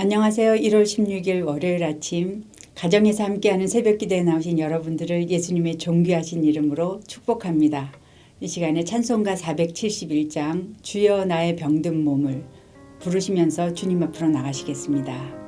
안녕하세요. 1월 16일 월요일 아침 가정에서 함께하는 새벽기도에 나오신 여러분들을 예수님의 존귀하신 이름으로 축복합니다. 이 시간에 찬송가 471장 주여 나의 병든 몸을 부르시면서 주님 앞으로 나가시겠습니다.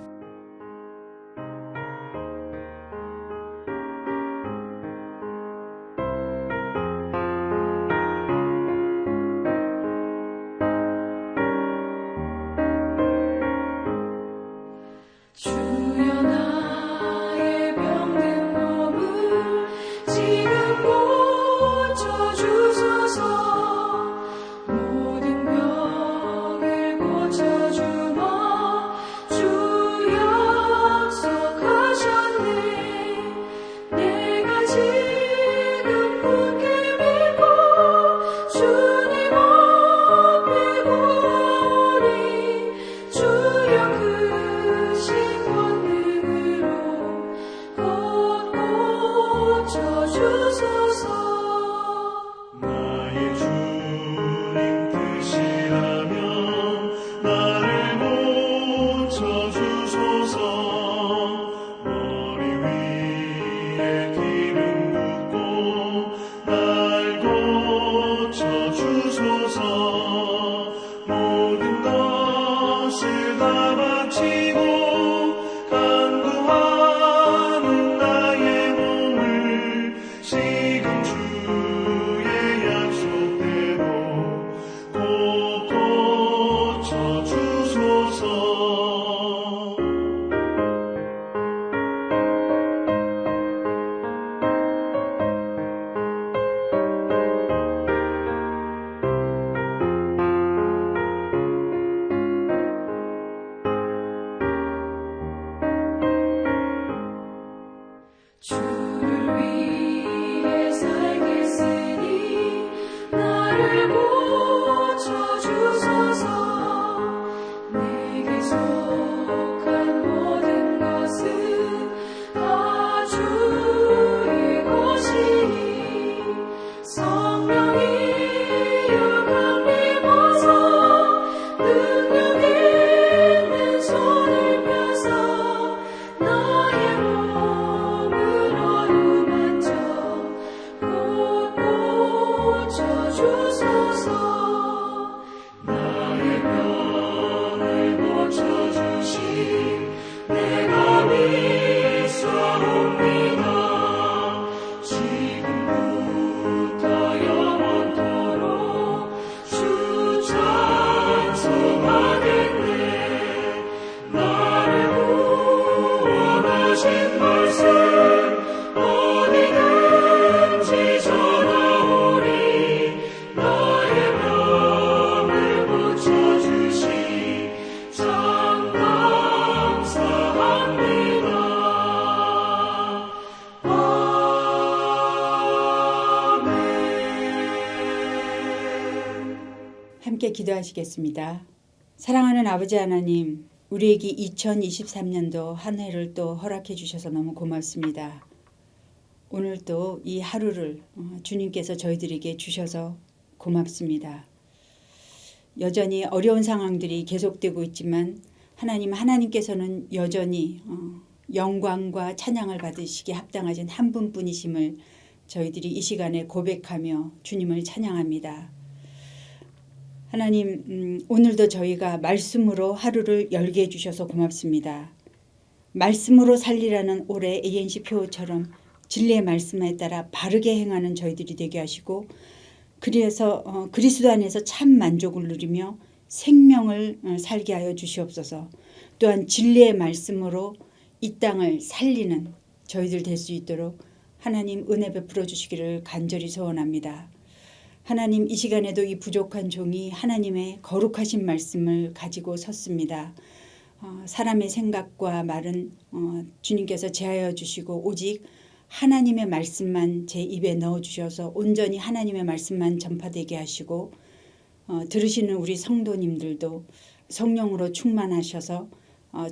함께 기도하시겠습니다. 사랑하는 아버지 하나님, 우리에게 2023년도 한 해를 또 허락해 주셔서 너무 고맙습니다. 오늘 또 이 하루를 주님께서 저희들에게 주셔서 고맙습니다. 여전히 어려운 상황들이 계속되고 있지만 하나님께서는 여전히 영광과 찬양을 받으시기에 합당하신 한 분뿐이심을 저희들이 이 시간에 고백하며 주님을 찬양합니다. 하나님, 오늘도 저희가 말씀으로 하루를 열게 해주셔서 고맙습니다. 말씀으로 살리라는 올해 ANC 표처럼 진리의 말씀에 따라 바르게 행하는 저희들이 되게 하시고, 그래서 그리스도 안에서 참 만족을 누리며 생명을 살게 하여 주시옵소서. 또한 진리의 말씀으로 이 땅을 살리는 저희들 될 수 있도록 하나님 은혜 베풀어 주시기를 간절히 소원합니다. 하나님, 이 시간에도 이 부족한 종이 하나님의 거룩하신 말씀을 가지고 섰습니다. 사람의 생각과 말은 주님께서 제하여 주시고 오직 하나님의 말씀만 제 입에 넣어주셔서 온전히 하나님의 말씀만 전파되게 하시고 들으시는 우리 성도님들도 성령으로 충만하셔서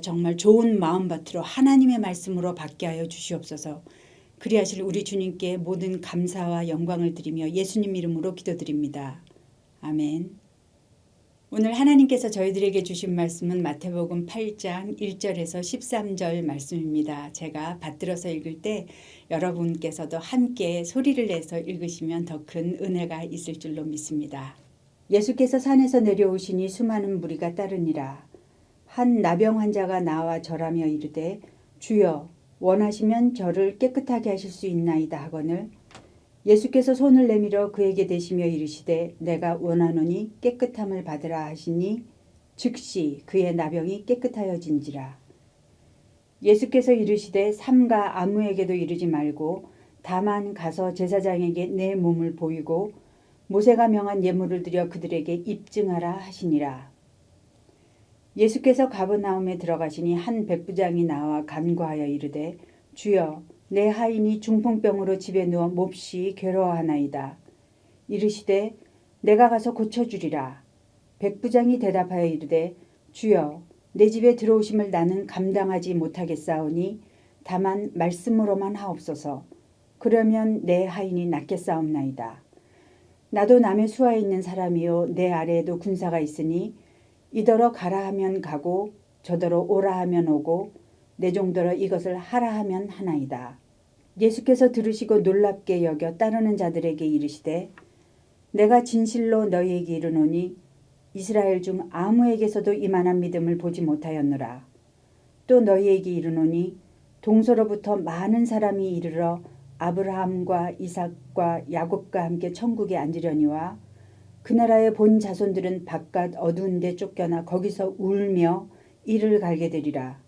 정말 좋은 마음밭으로 하나님의 말씀으로 받게 하여 주시옵소서. 그리하실 우리 주님께 모든 감사와 영광을 드리며 예수님 이름으로 기도드립니다. 아멘. 오늘 하나님께서 저희들에게 주신 말씀은 마태복음 8장 1절에서 13절 말씀입니다. 제가 받들어서 읽을 때 여러분께서도 함께 소리를 내서 읽으시면 더 큰 은혜가 있을 줄로 믿습니다. 예수께서 산에서 내려오시니 수많은 무리가 따르니라. 한 나병 환자가 나와 절하며 이르되 주여 원하시면 저를 깨끗하게 하실 수 있나이다 하거늘 예수께서 손을 내밀어 그에게 대시며 이르시되 내가 원하노니 깨끗함을 받으라 하시니 즉시 그의 나병이 깨끗하여진지라. 예수께서 이르시되 삼가 아무에게도 이르지 말고 다만 가서 제사장에게 내 몸을 보이고 모세가 명한 예물을 드려 그들에게 입증하라 하시니라. 예수께서 가버나움에 들어가시니 한 백부장이 나와 간구하여 이르되 주여 내 하인이 중풍병으로 집에 누워 몹시 괴로워하나이다. 이르시되 내가 가서 고쳐주리라. 백부장이 대답하여 이르되 주여 내 집에 들어오심을 나는 감당하지 못하겠사오니 다만 말씀으로만 하옵소서. 그러면 내 하인이 낫겠사옵나이다. 나도 남의 수하에 있는 사람이요 내 아래에도 군사가 있으니 이더러 가라 하면 가고 저더러 오라 하면 오고 내 종더러 이것을 하라 하면 하나이다. 예수께서 들으시고 놀랍게 여겨 따르는 자들에게 이르시되 내가 진실로 너희에게 이르노니 이스라엘 중 아무에게서도 이만한 믿음을 보지 못하였노라. 또 너희에게 이르노니 동서로부터 많은 사람이 이르러 아브라함과 이삭과 야곱과 함께 천국에 앉으려니와 그 나라의 본 자손들은 바깥 어두운 데 쫓겨나 거기서 울며 이를 갈게 되리라.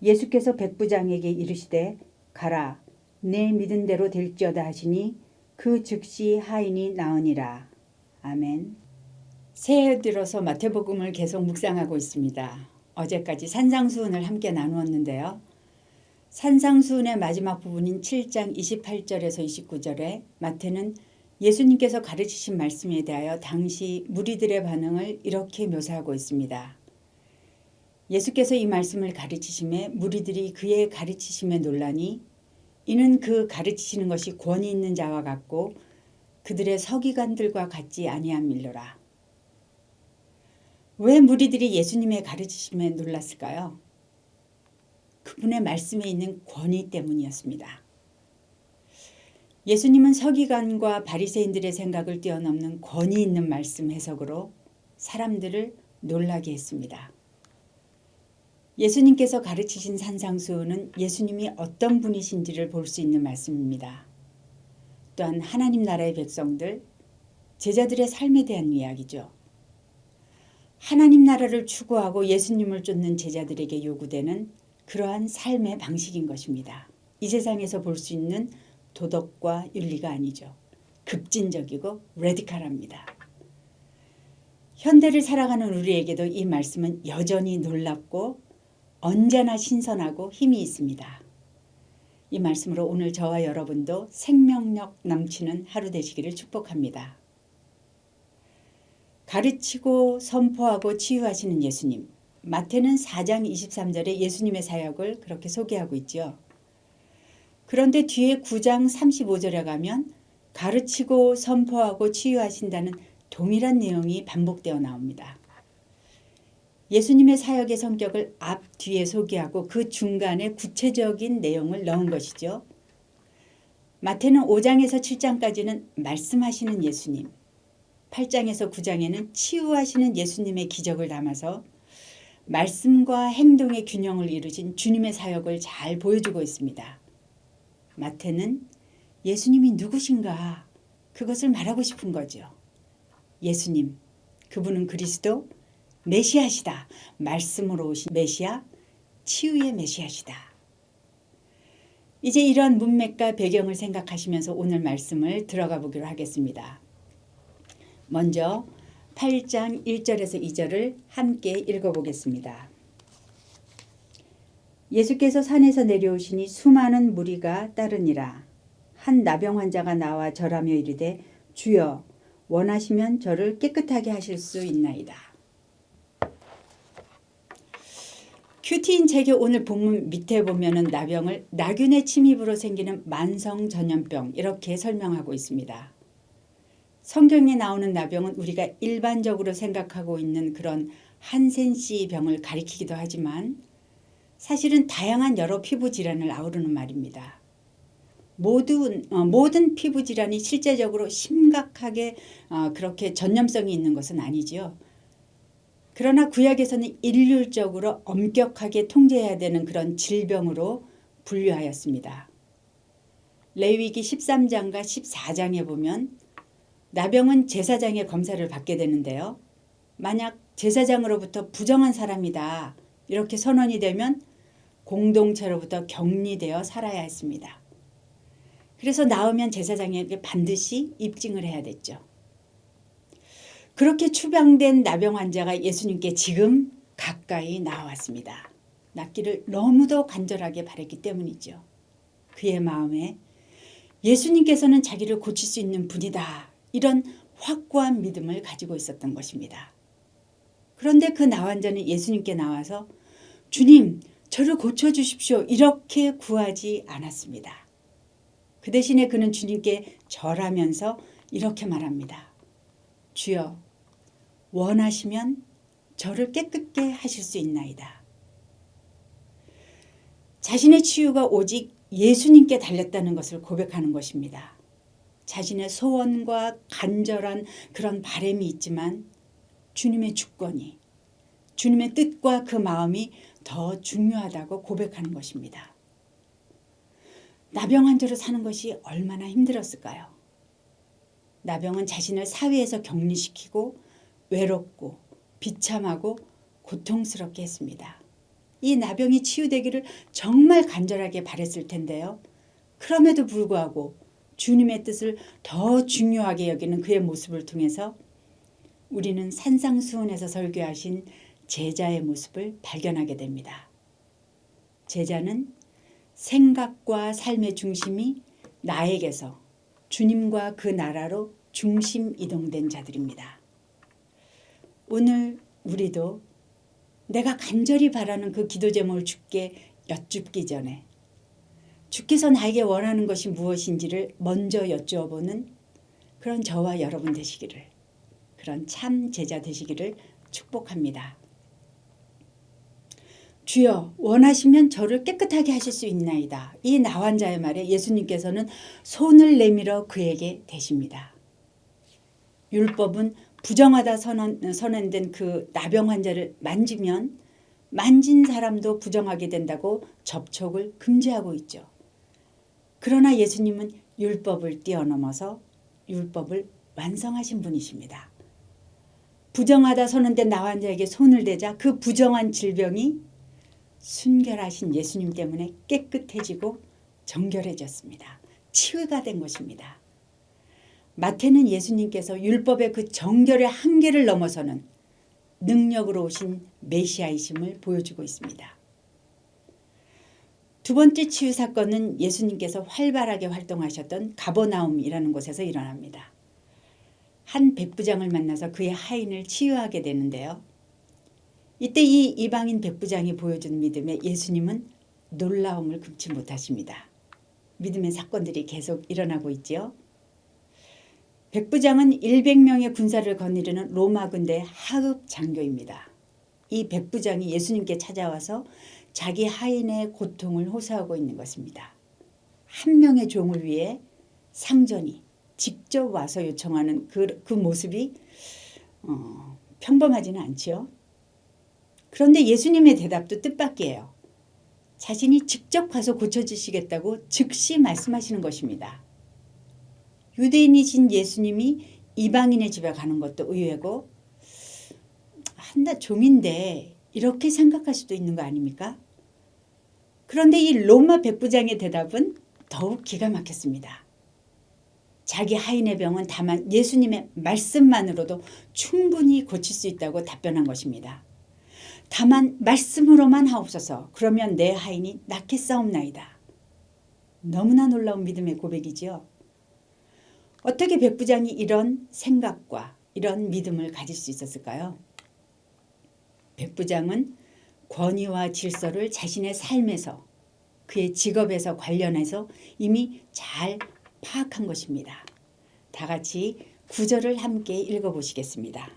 예수께서 백부장에게 이르시되 가라 내 믿은 대로 될지어다 하시니 그 즉시 하인이 나으니라. 아멘. 새해 들어서 마태복음을 계속 묵상하고 있습니다. 어제까지 산상수훈을 함께 나누었는데요. 산상수훈의 마지막 부분인 7장 28절에서 29절에 마태는 예수님께서 가르치신 말씀에 대하여 당시 무리들의 반응을 이렇게 묘사하고 있습니다. 예수께서 이 말씀을 가르치심에 무리들이 그의 가르치심에 놀라니 이는 그 가르치시는 것이 권위 있는 자와 같고 그들의 서기관들과 같지 아니함일러라. 왜 무리들이 예수님의 가르치심에 놀랐을까요? 그분의 말씀에 있는 권위 때문이었습니다. 예수님은 서기관과 바리새인들의 생각을 뛰어넘는 권위 있는 말씀 해석으로 사람들을 놀라게 했습니다. 예수님께서 가르치신 산상수훈은 예수님이 어떤 분이신지를 볼 수 있는 말씀입니다. 또한 하나님 나라의 백성들, 제자들의 삶에 대한 이야기죠. 하나님 나라를 추구하고 예수님을 쫓는 제자들에게 요구되는 그러한 삶의 방식인 것입니다. 이 세상에서 볼 수 있는 도덕과 윤리가 아니죠. 급진적이고 레디칼합니다. 현대를 살아가는 우리에게도 이 말씀은 여전히 놀랍고 언제나 신선하고 힘이 있습니다. 이 말씀으로 오늘 저와 여러분도 생명력 넘치는 하루 되시기를 축복합니다. 가르치고 선포하고 치유하시는 예수님. 마태는 4장 23절에 예수님의 사역을 그렇게 소개하고 있죠. 그런데 뒤에 9장 35절에 가면 가르치고 선포하고 치유하신다는 동일한 내용이 반복되어 나옵니다. 예수님의 사역의 성격을 앞, 뒤에 소개하고 그 중간에 구체적인 내용을 넣은 것이죠. 마태는 5장에서 7장까지는 말씀하시는 예수님, 8장에서 9장에는 치유하시는 예수님의 기적을 담아서 말씀과 행동의 균형을 이루신 주님의 사역을 잘 보여주고 있습니다. 마태는 예수님이 누구신가 그것을 말하고 싶은 거죠. 예수님, 그분은 그리스도, 메시아시다. 말씀으로 오신 메시아, 치유의 메시아시다. 이제 이런 문맥과 배경을 생각하시면서 오늘 말씀을 들어가 보기로 하겠습니다. 먼저 8장 1절에서 2절을 함께 읽어보겠습니다. 예수께서 산에서 내려오시니 수많은 무리가 따르니라. 한 나병 환자가 나와 절하며 이르되 주여 원하시면 저를 깨끗하게 하실 수 있나이다. 큐티인 책의 오늘 본문 밑에 보면은 나병을 나균의 침입으로 생기는 만성 전염병 이렇게 설명하고 있습니다. 성경에 나오는 나병은 우리가 일반적으로 생각하고 있는 그런 한센씨 병을 가리키기도 하지만 사실은 다양한 여러 피부 질환을 아우르는 말입니다. 모든 피부 질환이 실제적으로 심각하게 그렇게 전염성이 있는 것은 아니지요. 그러나 구약에서는 일률적으로 엄격하게 통제해야 되는 그런 질병으로 분류하였습니다. 레위기 13장과 14장에 보면 나병은 제사장의 검사를 받게 되는데요. 만약 제사장으로부터 부정한 사람이다 이렇게 선언이 되면 공동체로부터 격리되어 살아야 했습니다. 그래서 나오면 제사장에게 반드시 입증을 해야 됐죠. 그렇게 추방된 나병 환자가 예수님께 지금 가까이 나왔습니다. 낫기를 너무도 간절하게 바랬기 때문이죠. 그의 마음에 예수님께서는 자기를 고칠 수 있는 분이다. 이런 확고한 믿음을 가지고 있었던 것입니다. 그런데 그 나환자는 예수님께 나와서 주님, 저를 고쳐주십시오. 이렇게 구하지 않았습니다. 그 대신에 그는 주님께 절하면서 이렇게 말합니다. 주여, 원하시면 저를 깨끗게 하실 수 있나이다. 자신의 치유가 오직 예수님께 달렸다는 것을 고백하는 것입니다. 자신의 소원과 간절한 그런 바람이 있지만 주님의 주권이, 주님의 뜻과 그 마음이 더 중요하다고 고백하는 것입니다. 나병 환자로 사는 것이 얼마나 힘들었을까요? 나병은 자신을 사회에서 격리시키고 외롭고 비참하고 고통스럽게 했습니다. 이 나병이 치유되기를 정말 간절하게 바랬을 텐데요. 그럼에도 불구하고 주님의 뜻을 더 중요하게 여기는 그의 모습을 통해서 우리는 산상수훈에서 설교하신 제자의 모습을 발견하게 됩니다. 제자는 생각과 삶의 중심이 나에게서 주님과 그 나라로 중심 이동된 자들입니다. 오늘 우리도 내가 간절히 바라는 그 기도 제목을 주께 여쭙기 전에 주께서 나에게 원하는 것이 무엇인지를 먼저 여쭈어보는 그런 저와 여러분 되시기를, 그런 참 제자 되시기를 축복합니다. 주여, 원하시면 저를 깨끗하게 하실 수 있나이다. 이 나환자의 말에 예수님께서는 손을 내밀어 그에게 대십니다. 율법은 부정하다 선언된 그 나병 환자를 만지면 만진 사람도 부정하게 된다고 접촉을 금지하고 있죠. 그러나 예수님은 율법을 뛰어넘어서 율법을 완성하신 분이십니다. 부정하다 선언된 나환자에게 손을 대자 그 부정한 질병이 순결하신 예수님 때문에 깨끗해지고 정결해졌습니다. 치유가 된 것입니다. 마태는 예수님께서 율법의 그 정결의 한계를 넘어서는 능력으로 오신 메시아이심을 보여주고 있습니다. 두 번째 치유 사건은 예수님께서 활발하게 활동하셨던 가버나움이라는 곳에서 일어납니다. 한 백부장을 만나서 그의 하인을 치유하게 되는데요. 이때 이 이방인 백부장이 보여준 믿음에 예수님은 놀라움을 금치 못하십니다. 믿음의 사건들이 계속 일어나고 있지요. 백부장은 100명의 군사를 거느리는 로마 군대 하급 장교입니다. 이 백부장이 예수님께 찾아와서 자기 하인의 고통을 호소하고 있는 것입니다. 한 명의 종을 위해 상전이 직접 와서 요청하는 그 모습이 평범하지는 않지요. 그런데 예수님의 대답도 뜻밖이에요. 자신이 직접 가서 고쳐주시겠다고 즉시 말씀하시는 것입니다. 유대인이신 예수님이 이방인의 집에 가는 것도 의외고 한낱 종인데 이렇게 생각할 수도 있는 거 아닙니까? 그런데 이 로마 백부장의 대답은 더욱 기가 막혔습니다. 자기 하인의 병은 다만 예수님의 말씀만으로도 충분히 고칠 수 있다고 답변한 것입니다. 다만 말씀으로만 하옵소서. 그러면 내 하인이 낫겠사옵나이다. 너무나 놀라운 믿음의 고백이지요. 어떻게 백부장이 이런 생각과 이런 믿음을 가질 수 있었을까요? 백부장은 권위와 질서를 자신의 삶에서 그의 직업에서 관련해서 이미 잘 파악한 것입니다. 다 같이 구절을 함께 읽어보시겠습니다.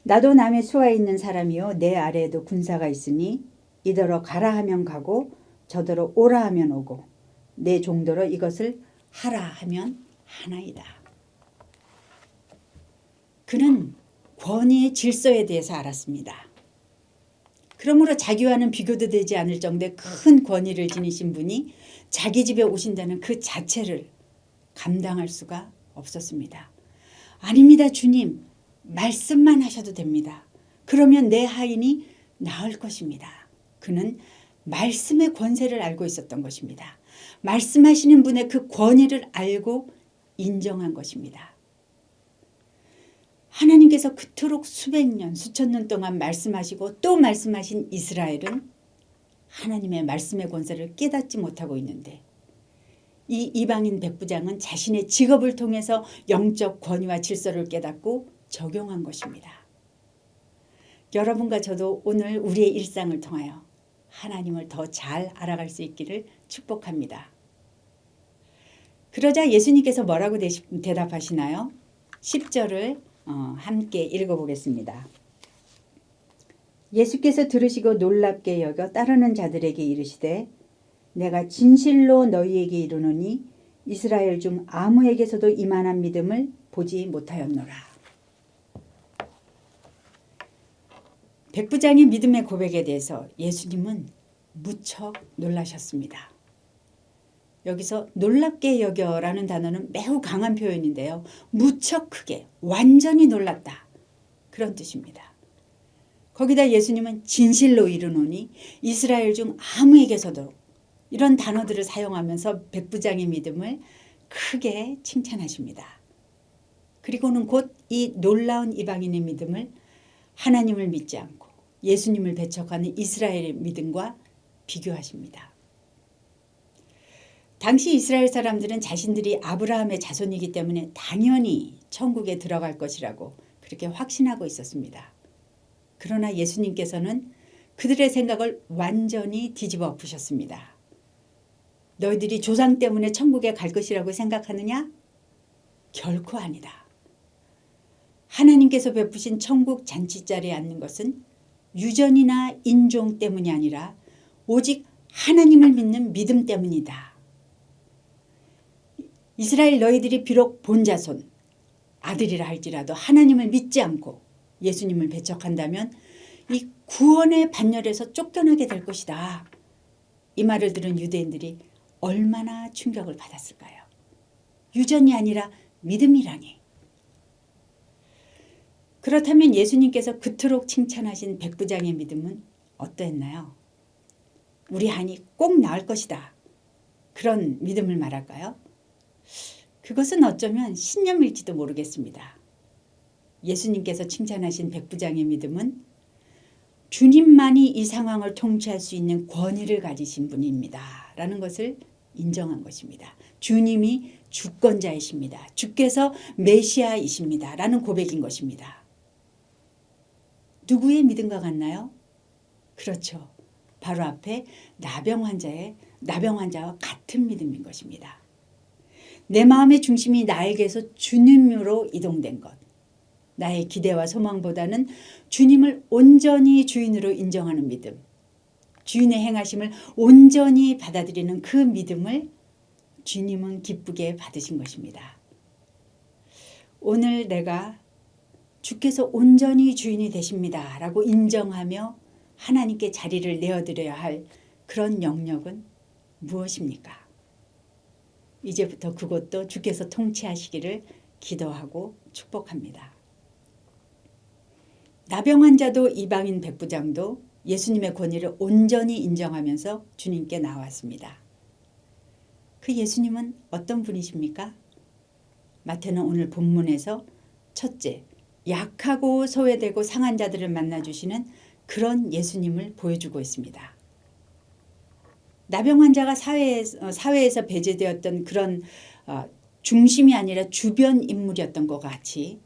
나도 남의 수하 있는 사람이요 내 아래에도 군사가 있으니 이더러 가라 하면 가고 저더러 오라 하면 오고 내 종더러 이것을 하라 하면 하나이다. 그는 권위의 질서에 대해서 알았습니다. 그러므로 자기와는 비교도 되지 않을 정도의 큰 권위를 지니신 분이 자기 집에 오신다는 그 자체를 감당할 수가 없었습니다. 아닙니다, 주님. 말씀만 하셔도 됩니다. 그러면 내 하인이 나을 것입니다. 그는 말씀의 권세를 알고 있었던 것입니다. 말씀하시는 분의 그 권위를 알고 인정한 것입니다. 하나님께서 그토록 수백 년, 수천 년 동안 말씀하시고 또 말씀하신 이스라엘은 하나님의 말씀의 권세를 깨닫지 못하고 있는데 이 이방인 백부장은 자신의 직업을 통해서 영적 권위와 질서를 깨닫고 적용한 것입니다. 여러분과 저도 오늘 우리의 일상을 통하여 하나님을 더 잘 알아갈 수 있기를 축복합니다. 그러자 예수님께서 뭐라고 대답하시나요? 10절을 함께 읽어보겠습니다. 예수께서 들으시고 놀랍게 여겨 따르는 자들에게 이르시되 내가 진실로 너희에게 이르노니 이스라엘 중 아무에게서도 이만한 믿음을 보지 못하였노라. 백부장의 믿음의 고백에 대해서 예수님은 무척 놀라셨습니다. 여기서 놀랍게 여겨라는 단어는 매우 강한 표현인데요. 무척 크게, 완전히 놀랐다. 그런 뜻입니다. 거기다 예수님은 진실로 이르노니 이스라엘 중 아무에게서도 이런 단어들을 사용하면서 백부장의 믿음을 크게 칭찬하십니다. 그리고는 곧 이 놀라운 이방인의 믿음을 하나님을 믿지 않고 예수님을 배척하는 이스라엘의 믿음과 비교하십니다. 당시 이스라엘 사람들은 자신들이 아브라함의 자손이기 때문에 당연히 천국에 들어갈 것이라고 그렇게 확신하고 있었습니다. 그러나 예수님께서는 그들의 생각을 완전히 뒤집어 엎으셨습니다. 너희들이 조상 때문에 천국에 갈 것이라고 생각하느냐? 결코 아니다. 하나님께서 베푸신 천국 잔치자리에 앉는 것은 유전이나 인종 때문이 아니라 오직 하나님을 믿는 믿음 때문이다. 이스라엘 너희들이 비록 본자손, 아들이라 할지라도 하나님을 믿지 않고 예수님을 배척한다면 이 구원의 반열에서 쫓겨나게 될 것이다. 이 말을 들은 유대인들이 얼마나 충격을 받았을까요? 유전이 아니라 믿음이라니. 그렇다면 예수님께서 그토록 칭찬하신 백부장의 믿음은 어떠했나요? 우리 한이 꼭 나을 것이다. 그런 믿음을 말할까요? 그것은 어쩌면 신념일지도 모르겠습니다. 예수님께서 칭찬하신 백부장의 믿음은 주님만이 이 상황을 통치할 수 있는 권위를 가지신 분입니다. 라는 것을 인정한 것입니다. 주님이 주권자이십니다. 주께서 메시아이십니다. 라는 고백인 것입니다. 누구의 믿음과 같나요? 그렇죠. 바로 앞에 나병 환자와 같은 믿음인 것입니다. 내 마음의 중심이 나에게서 주님으로 이동된 것. 나의 기대와 소망보다는 주님을 온전히 주인으로 인정하는 믿음. 주인의 행하심을 온전히 받아들이는 그 믿음을 주님은 기쁘게 받으신 것입니다. 오늘 내가 주께서 온전히 주인이 되십니다. 라고 인정하며 하나님께 자리를 내어드려야 할 그런 영역은 무엇입니까? 이제부터 그것도 주께서 통치하시기를 기도하고 축복합니다. 나병 환자도 이방인 백부장도 예수님의 권위를 온전히 인정하면서 주님께 나왔습니다. 그 예수님은 어떤 분이십니까? 마태는 오늘 본문에서 첫째, 약하고 소외되고 상한 자들을 만나주시는 그런 예수님을 보여주고 있습니다. 나병 환자가 사회에서 배제되었던 그런 중심이 아니라 주변 인물이었던 것 같이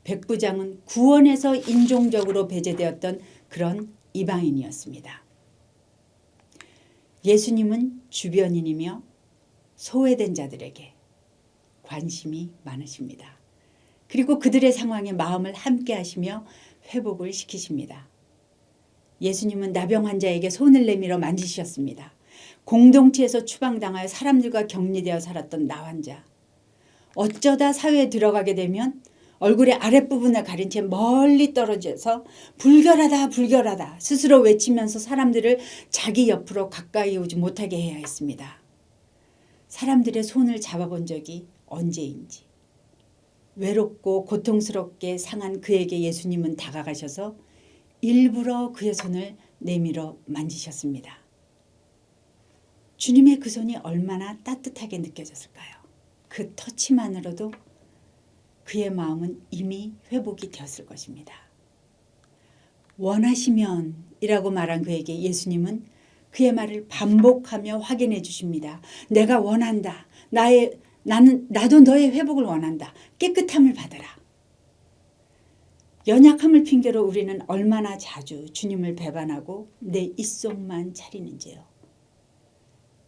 백부장은 구원에서 인종적으로 배제되었던 그런 이방인이었습니다. 예수님은 주변인이며 소외된 자들에게 관심이 많으십니다. 그리고 그들의 상황에 마음을 함께 하시며 회복을 시키십니다. 예수님은 나병 환자에게 손을 내밀어 만지셨습니다. 공동체에서 추방당하여 사람들과 격리되어 살았던 나 환자. 어쩌다 사회에 들어가게 되면 얼굴의 아랫부분을 가린 채 멀리 떨어져서 불결하다 불결하다 스스로 외치면서 사람들을 자기 옆으로 가까이 오지 못하게 해야 했습니다. 사람들의 손을 잡아본 적이 언제인지. 외롭고 고통스럽게 상한 그에게 예수님은 다가가셔서 일부러 그의 손을 내밀어 만지셨습니다. 주님의 그 손이 얼마나 따뜻하게 느껴졌을까요? 그 터치만으로도 그의 마음은 이미 회복이 되었을 것입니다. 원하시면 이라고 말한 그에게 예수님은 그의 말을 반복하며 확인해 주십니다. 내가 원한다. 나도 너의 회복을 원한다. 깨끗함을 받아라. 연약함을 핑계로 우리는 얼마나 자주 주님을 배반하고 내 입속만 차리는지요.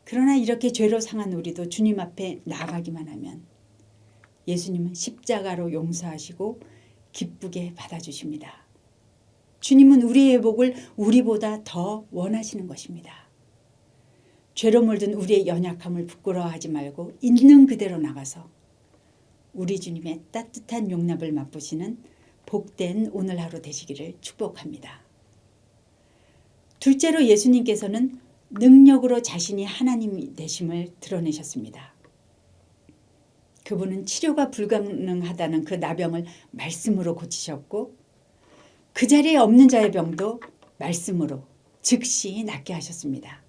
그러나 이렇게 죄로 상한 우리도 주님 앞에 나아가기만 하면 예수님은 십자가로 용서하시고 기쁘게 받아주십니다. 주님은 우리의 회복을 우리보다 더 원하시는 것입니다. 죄로 물든 우리의 연약함을 부끄러워하지 말고 있는 그대로 나가서 우리 주님의 따뜻한 용납을 맛보시는 복된 오늘 하루 되시기를 축복합니다. 둘째로 예수님께서는 능력으로 자신이 하나님이 되심을 드러내셨습니다. 그분은 치료가 불가능하다는 그 나병을 말씀으로 고치셨고 그 자리에 없는 자의 병도 말씀으로 즉시 낫게 하셨습니다.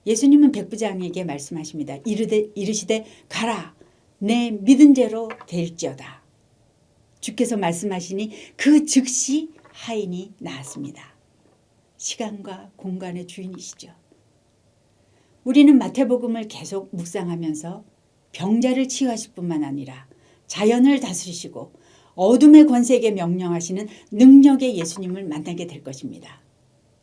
예수님은 백부장에게 말씀하십니다. 이르시되 가라 내 믿은 대로 될지어다. 주께서 말씀하시니 그 즉시 하인이 나았습니다. 시간과 공간의 주인이시죠. 우리는 마태복음을 계속 묵상하면서 병자를 치유하실 뿐만 아니라 자연을 다스리시고 어둠의 권세에게 명령하시는 능력의 예수님을 만나게 될 것입니다.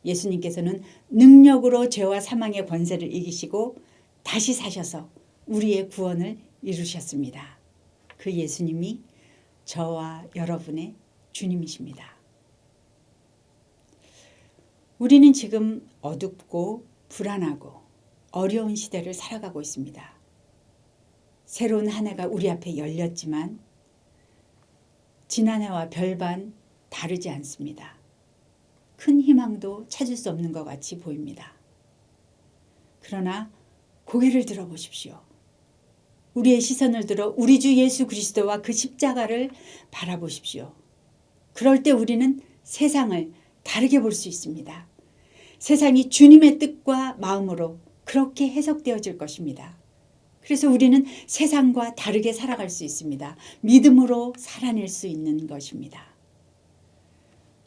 예수님께서는 능력으로 죄와 사망의 권세를 이기시고 다시 사셔서 우리의 구원을 이루셨습니다. 그 예수님이 저와 여러분의 주님이십니다. 우리는 지금 어둡고 불안하고 어려운 시대를 살아가고 있습니다. 새로운 한 해가 우리 앞에 열렸지만 지난해와 별반 다르지 않습니다. 큰 희망도 찾을 수 없는 것 같이 보입니다. 그러나 고개를 들어보십시오. 우리의 시선을 들어 우리 주 예수 그리스도와 그 십자가를 바라보십시오. 그럴 때 우리는 세상을 다르게 볼 수 있습니다. 세상이 주님의 뜻과 마음으로 그렇게 해석되어질 것입니다. 그래서 우리는 세상과 다르게 살아갈 수 있습니다. 믿음으로 살아낼 수 있는 것입니다.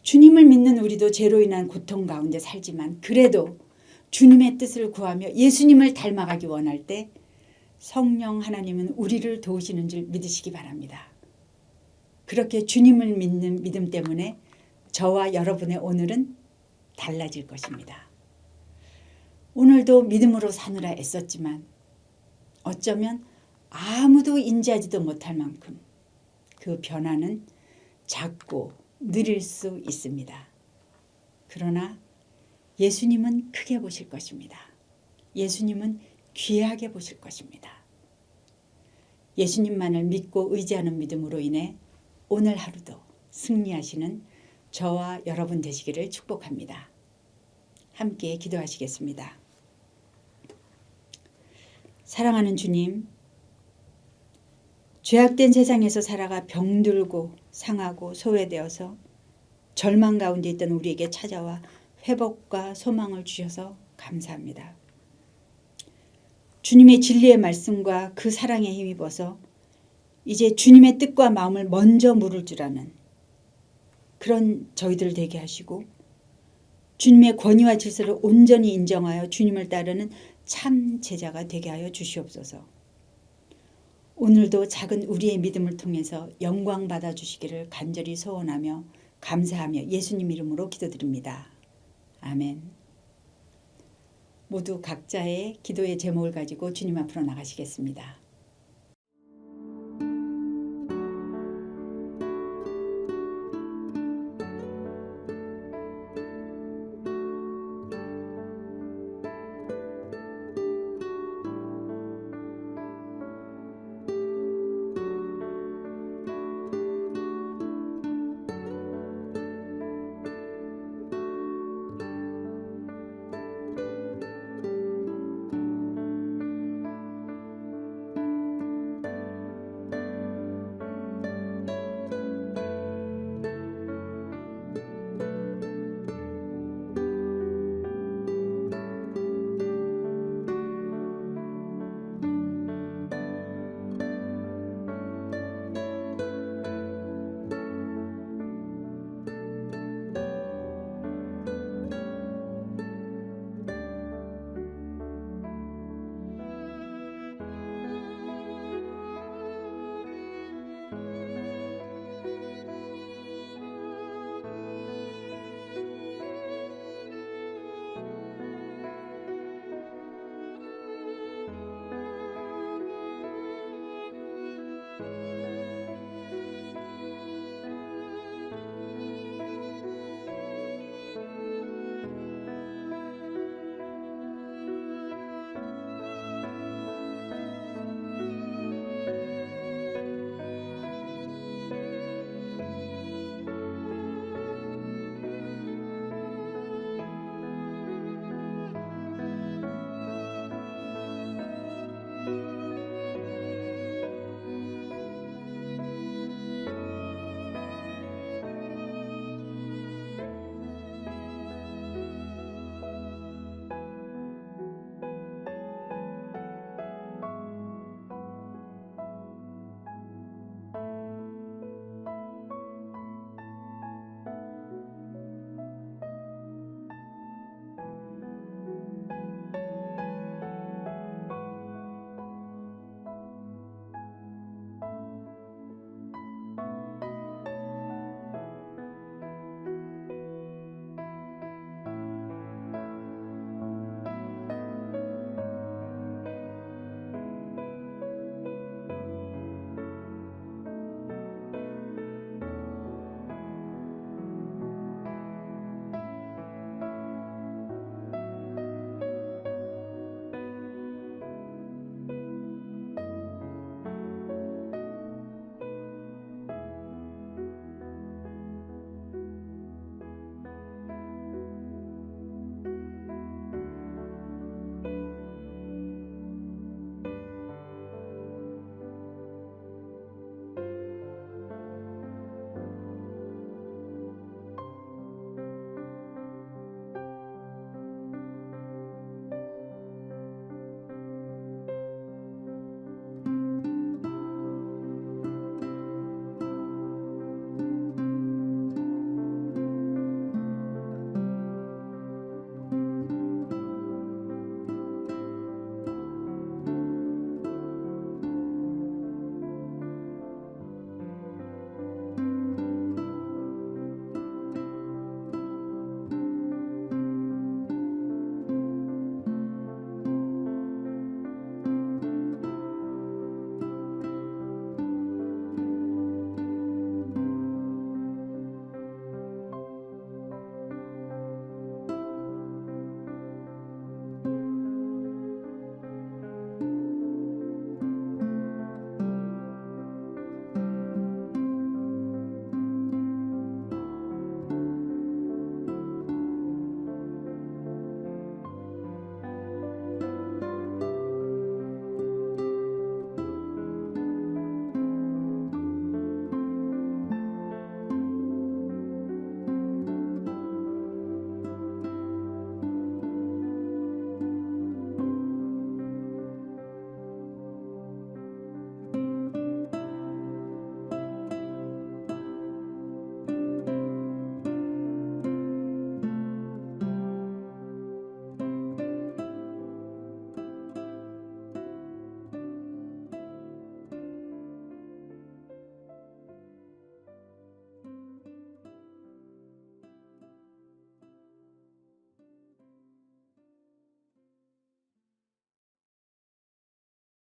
주님을 믿는 우리도 죄로 인한 고통 가운데 살지만 그래도 주님의 뜻을 구하며 예수님을 닮아가기 원할 때 성령 하나님은 우리를 도우시는 줄 믿으시기 바랍니다. 그렇게 주님을 믿는 믿음 때문에 저와 여러분의 오늘은 달라질 것입니다. 오늘도 믿음으로 사느라 애썼지만 어쩌면 아무도 인지하지도 못할 만큼 그 변화는 작고 느릴 수 있습니다. 그러나 예수님은 크게 보실 것입니다. 예수님은 귀하게 보실 것입니다. 예수님만을 믿고 의지하는 믿음으로 인해 오늘 하루도 승리하시는 저와 여러분 되시기를 축복합니다. 함께 기도하시겠습니다. 사랑하는 주님, 죄악된 세상에서 살아가 병들고 상하고 소외되어서 절망 가운데 있던 우리에게 찾아와 회복과 소망을 주셔서 감사합니다. 주님의 진리의 말씀과 그 사랑에 힘입어서 이제 주님의 뜻과 마음을 먼저 물을 줄 아는 그런 저희들 되게 하시고 주님의 권위와 질서를 온전히 인정하여 주님을 따르는 참 제자가 되게 하여 주시옵소서. 오늘도 작은 우리의 믿음을 통해서 영광 받아 주시기를 간절히 소원하며 감사하며 예수님 이름으로 기도드립니다. 아멘. 모두 각자의 기도의 제목을 가지고 주님 앞으로 나가시겠습니다.